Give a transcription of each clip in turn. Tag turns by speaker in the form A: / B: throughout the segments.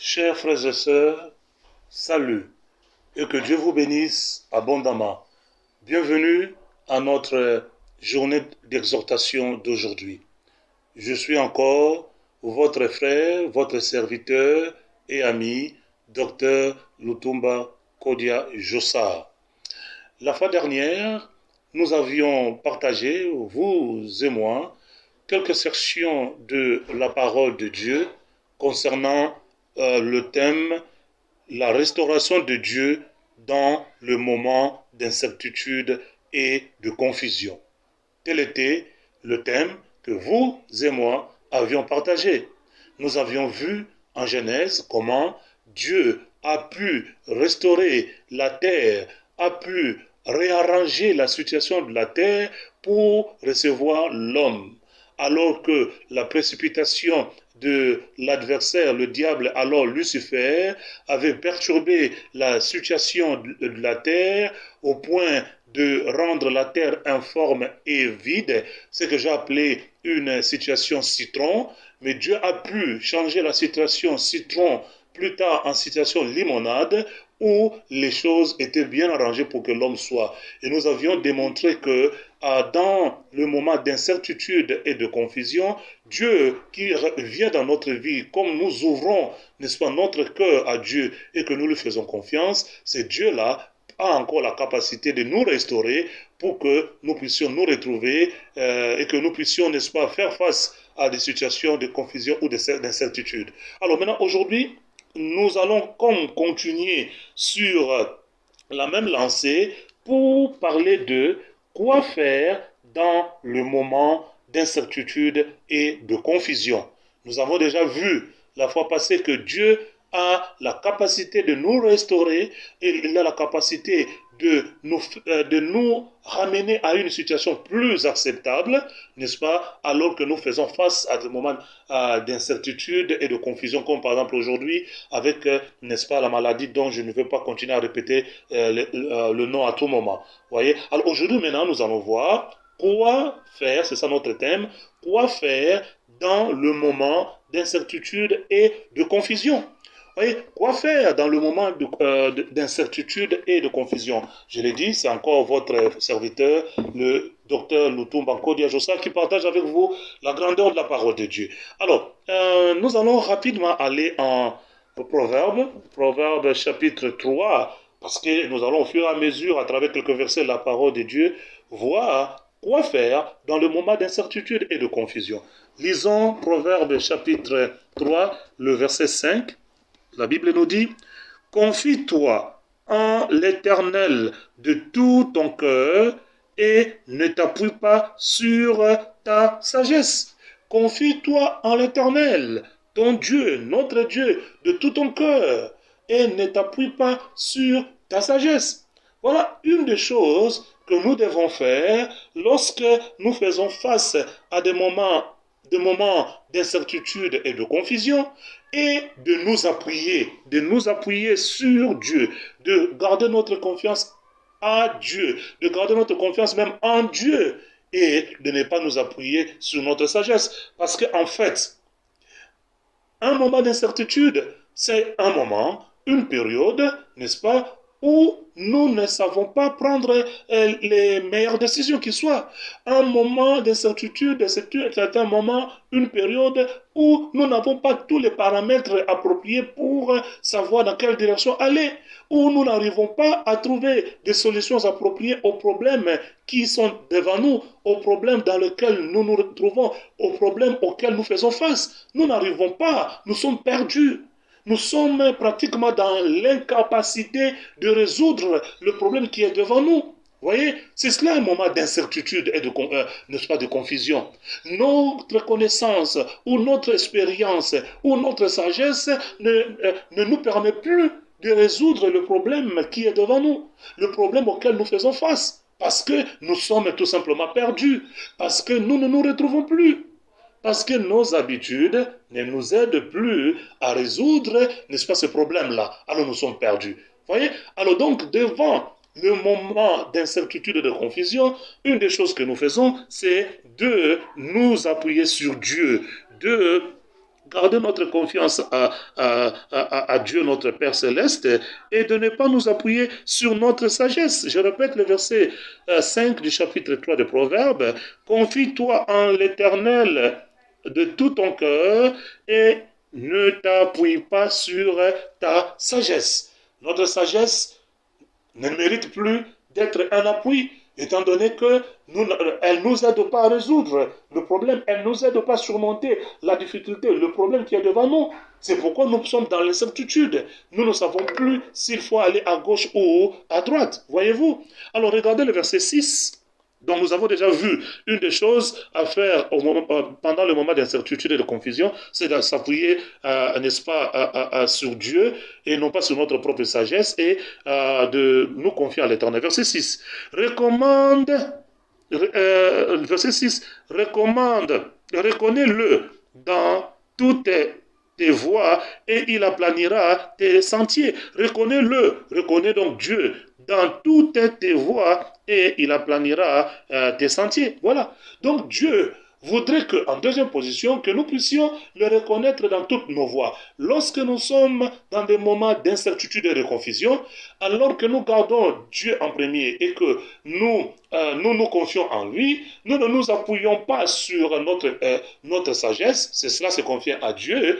A: Chers frères et sœurs, salut et que Dieu vous bénisse abondamment. Bienvenue à notre journée d'exhortation d'aujourd'hui. Je suis encore votre frère, votre serviteur et ami, Dr Lutumba Kodia Jossa. La fois dernière, nous avions partagé, vous et moi, quelques sections de la parole de Dieu concernant le thème « La restauration de Dieu dans le moment d'incertitude et de confusion ». Tel était le thème que vous et moi avions partagé. Nous avions vu en Genèse comment Dieu a pu restaurer la terre, a pu réarranger la situation de la terre pour recevoir l'homme. Alors que la précipitation de l'adversaire, le diable, alors Lucifer, avait perturbé la situation de la terre au point de rendre la terre informe et vide, ce que j'ai appelé une situation citron, mais Dieu a pu changer la situation citron plus tard en situation limonade, où les choses étaient bien arrangées pour que l'homme soit. Et nous avions démontré que dans le moment d'incertitude et de confusion, Dieu qui vient dans notre vie, comme nous ouvrons, n'est-ce pas, notre cœur à Dieu et que nous lui faisons confiance, c'est Dieu-là a encore la capacité de nous restaurer pour que nous puissions nous retrouver et que nous puissions, n'est-ce pas, faire face à des situations de confusion ou d'incertitude. Alors maintenant, aujourd'hui, nous allons comme continuer sur la même lancée pour parler de quoi faire dans le moment d'incertitude et de confusion. Nous avons déjà vu la fois passée que Dieu a la capacité de nous restaurer et il a la capacité de nous ramener à une situation plus acceptable, n'est-ce pas, alors que nous faisons face à des moments d'incertitude et de confusion, comme par exemple aujourd'hui avec, n'est-ce pas, la maladie dont je ne veux pas continuer à répéter le nom à tout moment. Voyez. Alors aujourd'hui, maintenant, nous allons voir quoi faire, c'est ça notre thème, quoi faire dans le moment d'incertitude et de confusion. Voyez, quoi faire dans le moment d'incertitude et de confusion? Je l'ai dit, c'est encore votre serviteur, le docteur Lutumba Kodia Jossa, qui partage avec vous la grandeur de la parole de Dieu. Alors, nous allons rapidement aller en Proverbe chapitre 3, parce que nous allons au fur et à mesure, à travers quelques versets de la parole de Dieu, voir quoi faire dans le moment d'incertitude et de confusion. Lisons Proverbe chapitre 3, le verset 5. La Bible nous dit « Confie-toi en l'Éternel de tout ton cœur et ne t'appuie pas sur ta sagesse. » Confie-toi en l'Éternel, ton Dieu, notre Dieu, de tout ton cœur et ne t'appuie pas sur ta sagesse. Voilà une des choses que nous devons faire lorsque nous faisons face à des moments d'incertitude et de confusion, et de nous appuyer sur Dieu, de garder notre confiance à Dieu, de garder notre confiance même en Dieu, et de ne pas nous appuyer sur notre sagesse. Parce qu'en fait, un moment d'incertitude, c'est un moment, une période, n'est-ce pas, où nous ne savons pas prendre les meilleures décisions qui soient. Un moment d'incertitude, c'est un moment, une période où nous n'avons pas tous les paramètres appropriés pour savoir dans quelle direction aller, où nous n'arrivons pas à trouver des solutions appropriées aux problèmes qui sont devant nous, aux problèmes dans lesquels nous nous retrouvons, aux problèmes auxquels nous faisons face. Nous n'arrivons pas, nous sommes perdus. Nous sommes pratiquement dans l'incapacité de résoudre le problème qui est devant nous. Vous voyez, c'est cela un moment d'incertitude et n'est-ce pas, de confusion. Notre connaissance ou notre expérience ou notre sagesse ne nous permet plus de résoudre le problème qui est devant nous, le problème auquel nous faisons face, parce que nous sommes tout simplement perdus, parce que nous ne nous retrouvons plus. Parce que nos habitudes ne nous aident plus à résoudre, n'est-ce pas, ce problème-là. Alors nous sommes perdus. Voyez? Alors donc, devant le moment d'incertitude et de confusion, une des choses que nous faisons, c'est de nous appuyer sur Dieu, de garder notre confiance à Dieu, notre Père Céleste, et de ne pas nous appuyer sur notre sagesse. Je répète le verset 5 du chapitre 3 de Proverbes. Confie-toi en l'Éternel de tout ton cœur et ne t'appuie pas sur ta sagesse. Notre sagesse ne mérite plus d'être un appui, étant donné que elle nous aide pas à résoudre le problème, elle nous aide pas à surmonter la difficulté, le problème qui est devant nous. C'est pourquoi nous sommes dans l'incertitude. Nous ne savons plus s'il faut aller à gauche ou à droite. Voyez-vous? Alors regardez le verset 6. Donc nous avons déjà vu une des choses à faire pendant le moment d'incertitude et de confusion, c'est de s'appuyer, n'est-ce pas, sur Dieu et non pas sur notre propre sagesse et de nous confier à l'Éternel. Verset 6. Verset 6. Reconnais-le dans toutes tes voies et il aplanira tes sentiers. Reconnais donc Dieu dans toutes tes voies et il aplanira tes sentiers. Voilà. Donc Dieu voudrait qu'en deuxième position, que nous puissions le reconnaître dans toutes nos voies. Lorsque nous sommes dans des moments d'incertitude et de confusion, alors que nous gardons Dieu en premier et que nous confions en lui, nous ne nous appuyons pas sur notre sagesse, c'est cela se confier à Dieu,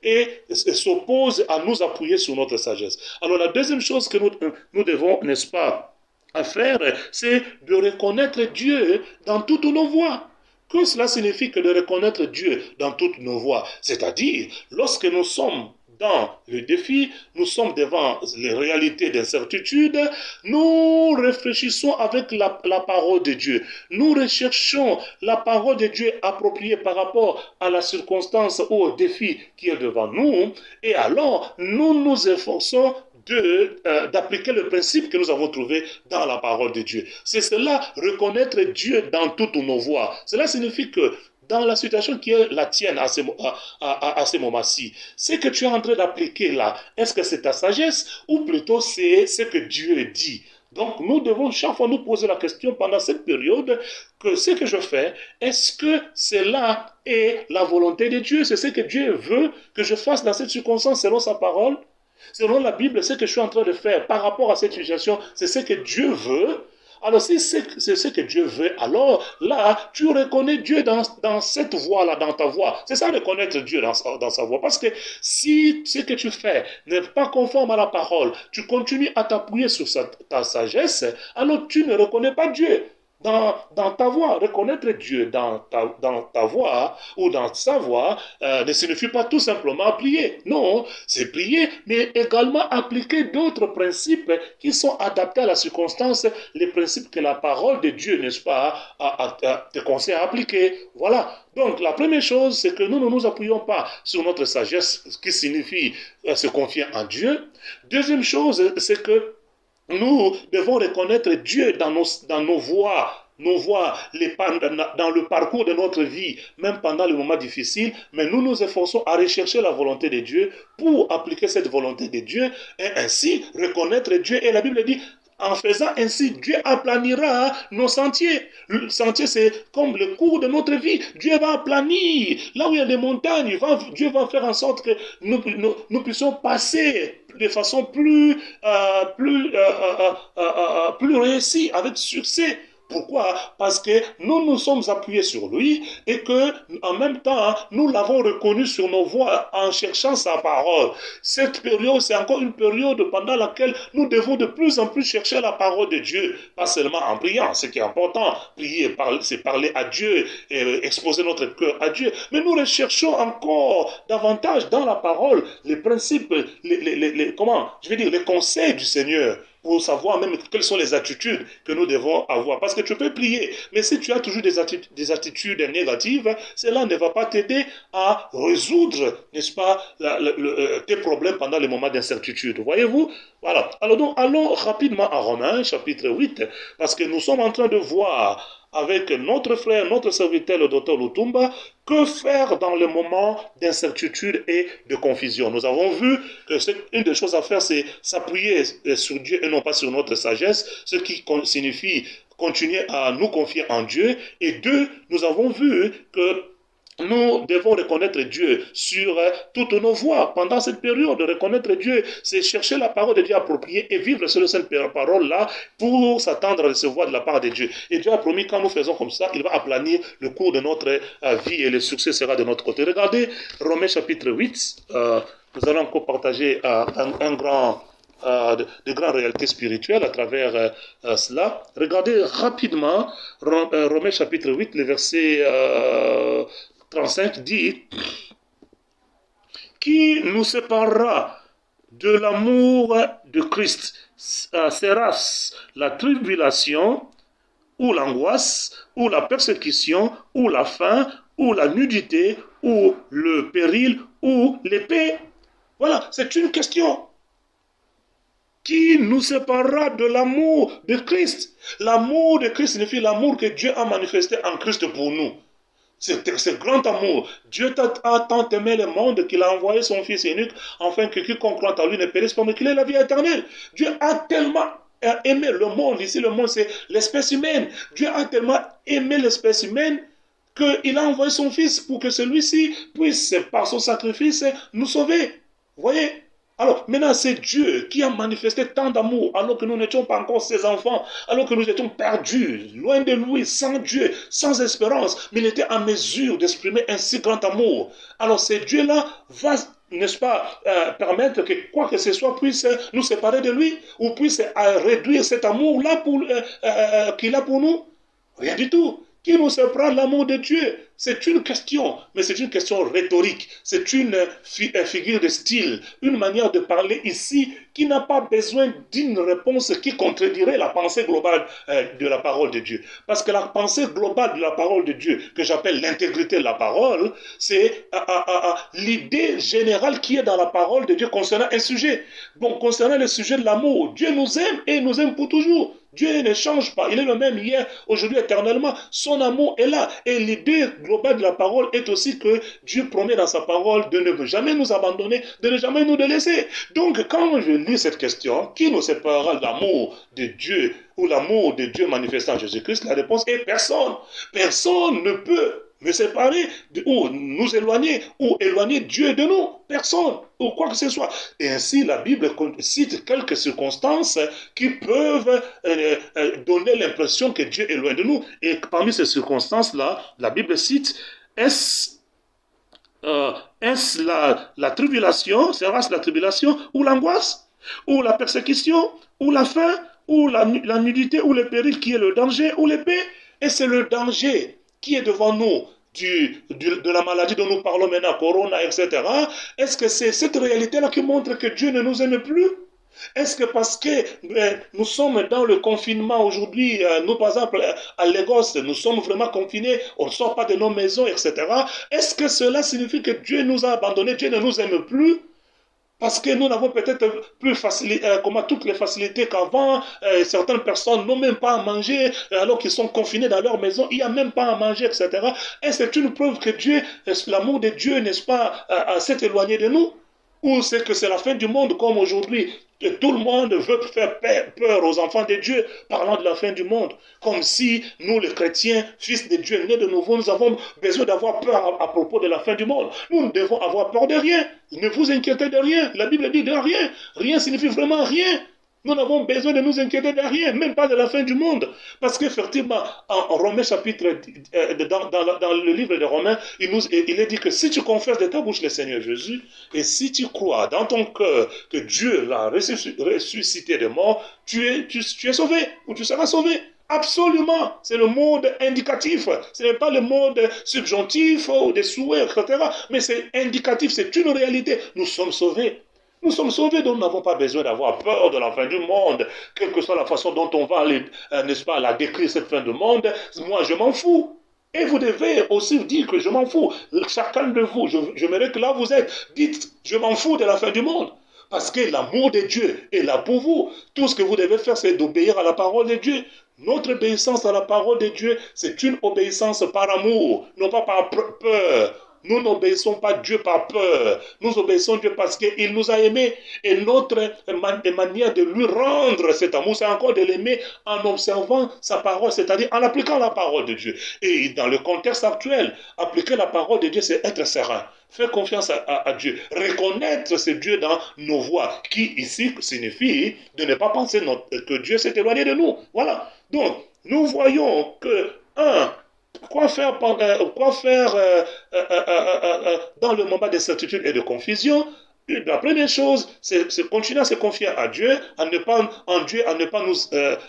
A: et s'oppose à nous appuyer sur notre sagesse. Alors la deuxième chose que nous devons, n'est-ce pas, à faire, c'est de reconnaître Dieu dans toutes nos voies. Que cela signifie que de reconnaître Dieu dans toutes nos voies, c'est-à-dire lorsque nous sommes dans le défi, nous sommes devant les réalités d'incertitude, nous réfléchissons avec la parole de Dieu. Nous recherchons la parole de Dieu appropriée par rapport à la circonstance ou au défi qui est devant nous, et alors nous nous efforçons d'appliquer le principe que nous avons trouvé dans la parole de Dieu. C'est cela, reconnaître Dieu dans toutes nos voies. Cela signifie que dans la situation qui est la tienne à ce moment-ci, ce que tu es en train d'appliquer là, est-ce que c'est ta sagesse ou plutôt c'est ce que Dieu dit? Donc nous devons chaque fois nous poser la question pendant cette période que ce que je fais, est-ce que cela est la volonté de Dieu? C'est ce que Dieu veut que je fasse dans cette circonstance selon sa parole? Selon la Bible, ce que je suis en train de faire par rapport à cette situation, c'est ce que Dieu veut. Alors si c'est ce que Dieu veut, alors là, tu reconnais Dieu dans cette voie-là, dans ta voie. C'est ça, reconnaître Dieu dans sa voie. Parce que si ce que tu fais n'est pas conforme à la parole, tu continues à t'appuyer sur ta sagesse, alors tu ne reconnais pas Dieu. Dans ta voix, reconnaître Dieu dans ta voix ou dans sa voix ne signifie pas tout simplement prier. Non, c'est prier, mais également appliquer d'autres principes qui sont adaptés à la circonstance, les principes que la parole de Dieu, n'est-ce pas, te conseille à appliquer. Voilà. Donc, la première chose, c'est que nous ne nous appuyons pas sur notre sagesse, ce qui signifie se confier en Dieu. Deuxième chose, c'est que nous devons reconnaître Dieu dans nos voies, dans le parcours de notre vie, même pendant les moments difficiles, mais nous nous efforçons à rechercher la volonté de Dieu pour appliquer cette volonté de Dieu et ainsi reconnaître Dieu. Et la Bible dit, en faisant ainsi, Dieu aplanira nos sentiers. Le sentier, c'est comme le cours de notre vie. Dieu va aplanir. Là où il y a des montagnes, Dieu va faire en sorte que nous puissions passer de façon plus réussie, avec succès. Pourquoi? Parce que nous nous sommes appuyés sur lui et que, en même temps, nous l'avons reconnu sur nos voies en cherchant sa parole. Cette période, c'est encore une période pendant laquelle nous devons de plus en plus chercher la parole de Dieu, pas seulement en priant, ce qui est important. Prier, c'est parler à Dieu, et exposer notre cœur à Dieu. Mais nous recherchons encore davantage dans la parole les principes, les conseils du Seigneur, pour savoir même quelles sont les attitudes que nous devons avoir. Parce que tu peux prier, mais si tu as toujours des attitudes négatives, cela ne va pas t'aider à résoudre, n'est-ce pas, tes problèmes pendant les moments d'incertitude. Voyez-vous? Voilà. Alors donc, allons rapidement à Romains, chapitre 8, parce que nous sommes en train de voir avec notre frère, notre serviteur, le docteur Lutumba, que faire dans le moment d'incertitude et de confusion. Nous avons vu que une des choses à faire, c'est s'appuyer sur Dieu et non pas sur notre sagesse, ce qui signifie continuer à nous confier en Dieu. Et deux, nous avons vu que Nous devons reconnaître Dieu sur toutes nos voies. Pendant cette période, reconnaître Dieu, c'est chercher la parole de Dieu appropriée et vivre selon cette parole-là pour s'attendre à recevoir de la part de Dieu. Et Dieu a promis, quand nous faisons comme ça, il va aplanir le cours de notre vie et le succès sera de notre côté. Regardez Romains chapitre 8. Nous allons encore partager de grandes réalités spirituelles à travers cela. Regardez rapidement Romains chapitre 8, le verset 35 dit: qui nous séparera de l'amour de Christ? Sera-ce la tribulation, ou l'angoisse, ou la persécution, ou la faim, ou la nudité, ou le péril, ou l'épée? Voilà, c'est une question. Qui nous séparera de l'amour de Christ? L'amour de Christ signifie l'amour que Dieu a manifesté en Christ pour nous. C'est grand amour. Dieu a tant aimé le monde qu'il a envoyé son Fils unique, afin que quiconque croit en lui ne périsse pas, mais qu'il ait la vie éternelle. Dieu a tellement aimé le monde. Ici, le monde, c'est l'espèce humaine. Dieu a tellement aimé l'espèce humaine qu'il a envoyé son Fils pour que celui-ci puisse, par son sacrifice, nous sauver. Vous voyez? Alors, maintenant, c'est Dieu qui a manifesté tant d'amour alors que nous n'étions pas encore ses enfants, alors que nous étions perdus, loin de lui, sans Dieu, sans espérance, mais il était en mesure d'exprimer un si grand amour. Alors, ce Dieu-là va, n'est-ce pas, permettre que quoi que ce soit puisse nous séparer de lui, ou puisse réduire cet amour-là qu'il a pour nous? Rien du tout. Qui nous sépare de l'amour de Dieu? C'est une question, mais c'est une question rhétorique. C'est une figure de style, une manière de parler ici qui n'a pas besoin d'une réponse qui contredirait la pensée globale de la parole de Dieu. Parce que la pensée globale de la parole de Dieu, que j'appelle l'intégrité de la parole, c'est l'idée générale qui est dans la parole de Dieu concernant un sujet. Bon, concernant le sujet de l'amour, Dieu nous aime et il nous aime pour toujours. Dieu ne change pas, il est le même hier, aujourd'hui, éternellement. Son amour est là. Et l'idée globale de la parole est aussi que Dieu promet dans sa parole de ne jamais nous abandonner, de ne jamais nous délaisser. Donc, quand je lis cette question, qui nous séparera de l'amour de Dieu ou l'amour de Dieu manifesté en Jésus-Christ? La réponse est personne. Personne ne peut me séparer ou nous éloigner ou éloigner Dieu de nous. Personne ou quoi que ce soit. Et ainsi, la Bible cite quelques circonstances qui peuvent donner l'impression que Dieu est loin de nous. Et parmi ces circonstances-là, la Bible cite: est-ce la tribulation, sera-ce la tribulation, ou l'angoisse, ou la persécution, ou la faim, ou la nudité, ou le péril qui est le danger, ou l'épée? Et c'est le danger qui est devant nous, de la maladie dont nous parlons maintenant, Corona, etc. Est-ce que c'est cette réalité-là qui montre que Dieu ne nous aime plus? Est-ce que parce que nous sommes dans le confinement aujourd'hui, nous par exemple à Lagos, nous sommes vraiment confinés, on ne sort pas de nos maisons, etc. Est-ce que cela signifie que Dieu nous a abandonnés, Dieu ne nous aime plus? Parce que nous n'avons peut-être plus toutes les facilités qu'avant. Certaines personnes n'ont même pas à manger alors qu'ils sont confinés dans leur maison. Il n'y a même pas à manger, etc. Et c'est une preuve que Dieu, l'amour de Dieu, n'est-ce pas, s'est éloigné de nous? Ou c'est que c'est la fin du monde comme aujourd'hui? Que tout le monde veut faire peur aux enfants de Dieu, parlant de la fin du monde. Comme si nous, les chrétiens, fils de Dieu, nés de nouveau, nous avons besoin d'avoir peur à propos de la fin du monde. Nous ne devons avoir peur de rien. Ne vous inquiétez de rien. La Bible dit de rien. Rien signifie vraiment rien. Nous n'avons besoin de nous inquiéter de rien, même pas de la fin du monde. Parce qu'effectivement, en Romains chapitre, dans le livre de Romains, il est dit que si tu confesses de ta bouche le Seigneur Jésus, et si tu crois dans ton cœur que Dieu l'a ressuscité des morts, tu es sauvé, ou tu seras sauvé. Absolument, c'est le mode indicatif, ce n'est pas le mode subjonctif ou des souhaits, etc. Mais c'est indicatif, c'est une réalité. Nous sommes sauvés. Nous sommes sauvés, donc nous n'avons pas besoin d'avoir peur de la fin du monde, quelle que soit la façon dont on va, n'est-ce pas, la décrire cette fin du monde. Moi, je m'en fous. Et vous devez aussi dire que je m'en fous. Chacun de vous, j'aimerais que là vous êtes, dites, je m'en fous de la fin du monde. Parce que l'amour de Dieu est là pour vous. Tout ce que vous devez faire, c'est d'obéir à la parole de Dieu. Notre obéissance à la parole de Dieu, c'est une obéissance par amour, non pas par peur. Nous n'obéissons pas Dieu par peur. Nous obéissons Dieu parce qu'il nous a aimés. Et notre manière de lui rendre cet amour, c'est encore de l'aimer en observant sa parole, c'est-à-dire en appliquant la parole de Dieu. Et dans le contexte actuel, appliquer la parole de Dieu, c'est être serein. Faire confiance à Dieu. Reconnaître ce Dieu dans nos voies, qui ici signifie de ne pas penser que Dieu s'est éloigné de nous. Voilà. Donc, nous voyons que, quoi faire dans le moment de certitude et de confusion? La première chose, c'est continuer à se confier à Dieu, à ne pas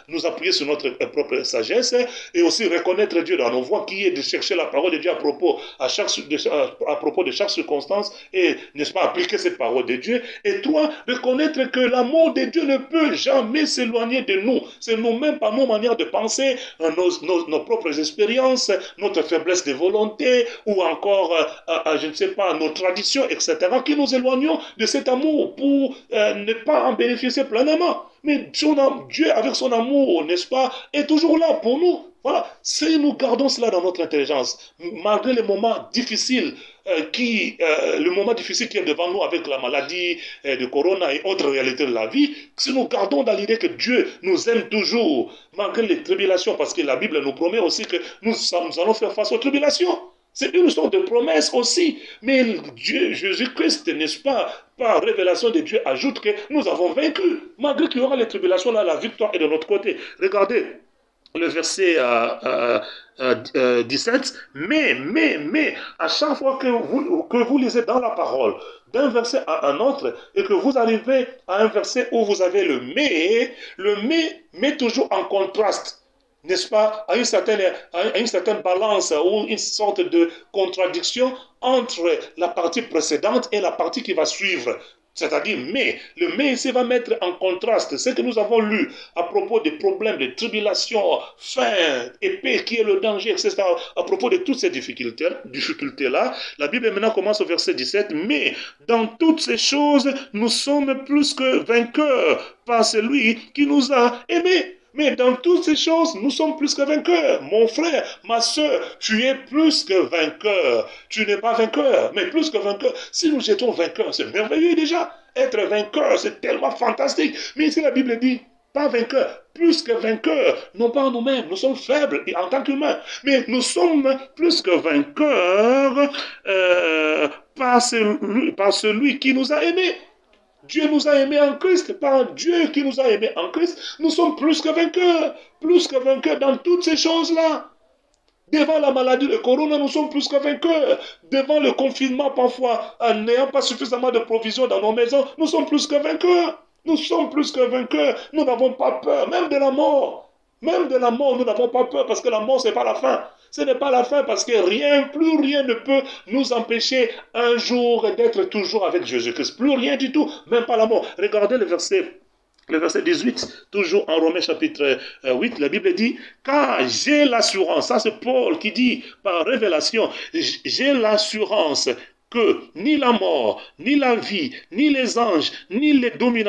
A: nous appuyer sur notre propre sagesse, et aussi reconnaître Dieu dans nos voies, qui est de chercher la parole de Dieu à propos de chaque circonstance, et n'est-ce pas, appliquer cette parole de Dieu. Et toi, reconnaître que l'amour de Dieu ne peut jamais s'éloigner de nous. C'est nous-mêmes, par nos manières de penser, nos propres expériences, notre faiblesse de volonté, ou encore, je ne sais pas, nos traditions, etc., qui nous éloignons de cet amour pour ne pas en bénéficier pleinement. Mais Dieu, avec son amour, n'est-ce pas, est toujours là pour nous. Voilà, si nous gardons cela dans notre intelligence, malgré les moments difficiles, le moment difficile qui est devant nous avec la maladie de Corona et autres réalités de la vie, si nous gardons dans l'idée que Dieu nous aime toujours, malgré les tribulations, parce que la Bible nous promet aussi que nous allons faire face aux tribulations. C'est une sorte de promesse aussi. Mais Dieu, Jésus-Christ, n'est-ce pas, par révélation de Dieu, ajoute que nous avons vaincu. Malgré qu'il y aura les tribulations, là, la victoire est de notre côté. Regardez le verset 17. Mais, à chaque fois que vous lisez dans la parole, d'un verset à un autre, et que vous arrivez à un verset où vous avez le mais met toujours en contraste, n'est-ce pas, à une certaine balance ou une sorte de contradiction entre la partie précédente et la partie qui va suivre. C'est-à-dire, le mais ici va mettre en contraste ce que nous avons lu à propos des problèmes, des tribulations, faim, épée, qui est le danger, etc. À propos de toutes ces difficultés-là, la Bible maintenant commence au verset 17. Mais dans toutes ces choses, nous sommes plus que vainqueurs par celui qui nous a aimés. Mais dans toutes ces choses, nous sommes plus que vainqueurs. Mon frère, ma soeur, tu es plus que vainqueur. Tu n'es pas vainqueur, mais plus que vainqueur. Si nous étions vainqueurs, c'est merveilleux déjà. Être vainqueur, c'est tellement fantastique. Mais ici, la Bible dit, pas vainqueur, plus que vainqueur, non pas en nous-mêmes, nous sommes faibles en tant qu'humains, mais nous sommes plus que vainqueurs par celui qui nous a aimés. Dieu nous a aimés en Christ, par Dieu qui nous a aimés en Christ, nous sommes plus que vainqueurs dans toutes ces choses-là. Devant la maladie de Corona, nous sommes plus que vainqueurs. Devant le confinement, parfois, n'ayant pas suffisamment de provisions dans nos maisons, nous sommes plus que vainqueurs. Nous sommes plus que vainqueurs. Nous n'avons pas peur, même de la mort. Même de la mort, nous n'avons pas peur parce que la mort, ce n'est pas la fin. Ce n'est pas la fin parce que plus rien ne peut nous empêcher un jour d'être toujours avec Jésus-Christ. Plus rien du tout, même pas la mort. Regardez le verset 18, toujours en Romains chapitre 8, la Bible dit, car j'ai l'assurance, ça c'est Paul qui dit par révélation, j'ai l'assurance que ni la mort, ni la vie, ni les anges, ni les dominations,